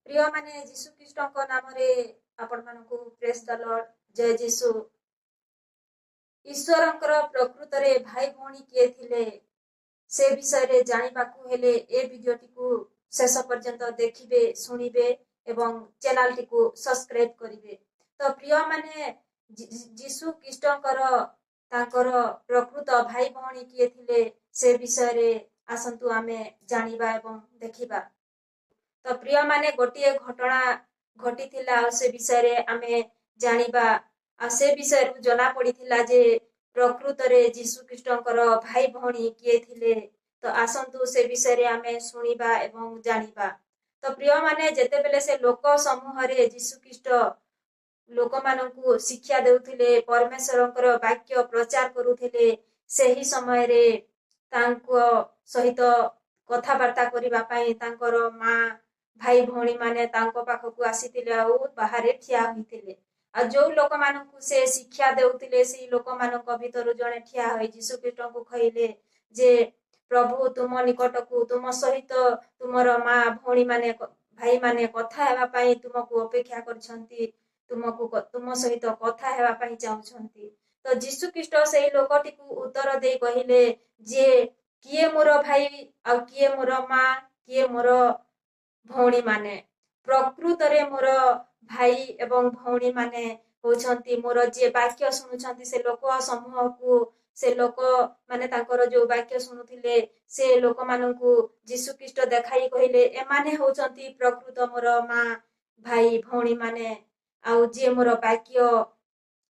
प्रिय माने जीशु ख्रीष्टଙ୍କ ନାମରେ ଆପଣମାନଙ୍କୁ ପ୍ରେସ୍ ଦ ଲର୍ଡ ଜୟ ଯୀଶୁ। ଈଶ୍ୱରଙ୍କର ପ୍ରକୃତରେ ଭାଇ ଭଉଣୀ କିଏ ଥିଲେ ସେ ବିଷୟରେ ଜାଣିବାକୁ ହେଲେ ଏ ଭିଡିଓଟିକୁ ଶେଷ ପର୍ଯ୍ୟନ୍ତ ଦେଖିବେ, ଶୁଣିବେ ଏବଂ ଚ୍ୟାନେଲଟିକୁ ସବସ୍କ୍ରାଇବ କରିବେ। ତ ପ୍ରିୟ ମାନେ ଯୀଶୁ ଖ୍ରୀଷ୍ଟଙ୍କର ତାଙ୍କର ପ୍ରକୃତ ଭାଇ ଭଉଣୀ କିଏ ଥିଲେ ସେ ବିଷୟରେ ଆସନ୍ତୁ ଆମେ ଜାଣିବା ଏବଂ ଦେଖିବା। ତ ପ୍ରିୟ ମାନେ ଗୋଟିଏ ଘଟଣା ଘଟିଥିଲା ଆଉ ସେ ବିଷୟରେ ଆମେ ଜାଣିବା। ଆଉ ସେ ବିଷୟରୁ ଜଣା ପଡିଥିଲା ଯେ ପ୍ରକୃତରେ ଯୀଶୁ ଖ୍ରୀଷ୍ଟଙ୍କର ଭାଇ ଭଉଣୀ କିଏ ଥିଲେ। ତ ଆସନ୍ତୁ ସେ ବିଷୟରେ ଆମେ ଶୁଣିବା ଏବଂ ଜାଣିବା। ତ ପ୍ରିୟ ମାନେ ଯେତେବେଳେ ସେ ଲୋକ ସମୂହରେ ଯୀଶୁ ଖ୍ରୀଷ୍ଟ ଲୋକମାନଙ୍କୁ ଶିକ୍ଷା ଦେଉଥିଲେ, ପରମେଶ୍ୱରଙ୍କର ବାକ୍ୟ ପ୍ରଚାର କରୁଥିଲେ, ସେହି ସମୟରେ ତାଙ୍କ ସହିତ କଥାବାର୍ତ୍ତା କରିବା ପାଇଁ ତାଙ୍କର ମା ଭାଇ ଭଉଣୀ ମାନେ ତାଙ୍କ ପାଖକୁ ଆସିଥିଲେ ଆଉ ବାହାରେ ଠିଆ ହୋଇଥିଲେ। ଆଉ ଯୋଉ ଲୋକମାନଙ୍କୁ ସେ ଶିକ୍ଷା ଦେଉଥିଲେ ସେଇ ଲୋକମାନଙ୍କ ଭିତରୁ ଜଣେ ଠିଆ ହୋଇ ଯୀଶୁ ଖ୍ରୀଷ୍ଟଙ୍କୁ କହିଲେ ଯେ ପ୍ରଭୁ ତୁମ ନିକଟକୁ ତୁମ ସହିତ ତୁମର ମା ଭଉଣୀ ମାନେ ଭାଇ ମାନେ କଥା ହେବା ପାଇଁ ତୁମକୁ ଅପେକ୍ଷା କରିଛନ୍ତି, ତୁମ ସହିତ କଥା ହେବା ପାଇଁ ଚାହୁଁଛନ୍ତି। ତ ଯୀଶୁ ଖ୍ରୀଷ୍ଟ ସେଇ ଲୋକଟିକୁ ଉତ୍ତର ଦେଇ କହିଲେ ଯେ କିଏ ମୋର ଭାଇ ଆଉ କିଏ ମୋର ମା, କିଏ ମୋର ଭଉଣୀ ମାନେ। ପ୍ରକୃତରେ ମୋର ଭାଇ ଏବଂ ଭଉଣୀ ମାନେ ହଉଛନ୍ତି ମୋର ଯିଏ ବାକ୍ୟ ଶୁଣୁଛନ୍ତି ସେ ଲୋକ ସମୂହକୁ, ସେ ଲୋକ ମାନେ ତାଙ୍କର ଯୋଉ ବାକ୍ୟ ଶୁଣୁଥିଲେ ସେ ଲୋକମାନଙ୍କୁ ଯୀଶୁ ଖ୍ରୀଷ୍ଟ ଦେଖାଇ କହିଲେ ଏମାନେ ହଉଛନ୍ତି ପ୍ରକୃତ ମୋର ମା ଭାଇ ଭଉଣୀ ମାନେ। ଆଉ ଯିଏ ମୋର ବାକ୍ୟ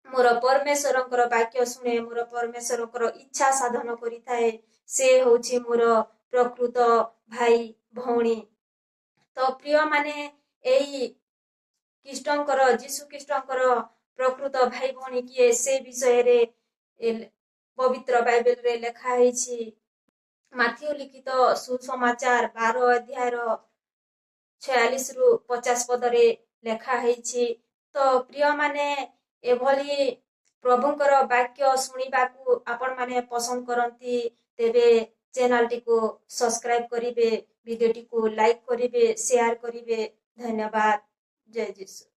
ମୋର ପରମେଶ୍ୱରଙ୍କର ବାକ୍ୟ ଶୁଣେ, ମୋର ପରମେଶ୍ୱରଙ୍କର ଇଚ୍ଛା ସାଧନ କରିଥାଏ, ସେ ହଉଛି ମୋର ପ୍ରକୃତ ଭାଇ ଭଉଣୀ। ତ ପ୍ରିୟ ମାନେ ଏଇ ଖ୍ରୀଷ୍ଟଙ୍କର ଯୀଶୁ ଖ୍ରୀଷ୍ଟଙ୍କର ପ୍ରକୃତ ଭାଇ ଭଉଣୀ କିଏ ସେ ବିଷୟରେ ପବିତ୍ର ବାଇବେଲରେ ଲେଖା ହେଇଛି। ମାଥିଉ ଲିଖିତ ସୁସମାଚାର 12 ଅଧ୍ୟାୟର 46ରୁ 50 ପଦରେ ଲେଖା ହେଇଛି। ତ ପ୍ରିୟ ମାନେ ଏଭଳି ପ୍ରଭୁଙ୍କର ବାକ୍ୟ ଶୁଣିବାକୁ ଆପଣ ମାନେ ପସନ୍ଦ କରନ୍ତି ତେବେ ଚ୍ୟାନେଲଟିକୁ ସବସ୍କ୍ରାଇବ କରିବେ, ଭିଡିଓଟିକୁ ଲାଇକ୍ କରିବେ, ସେୟାର କରିବେ। ଧନ୍ୟବାଦ। ଜୟ ଯୀଶୁ।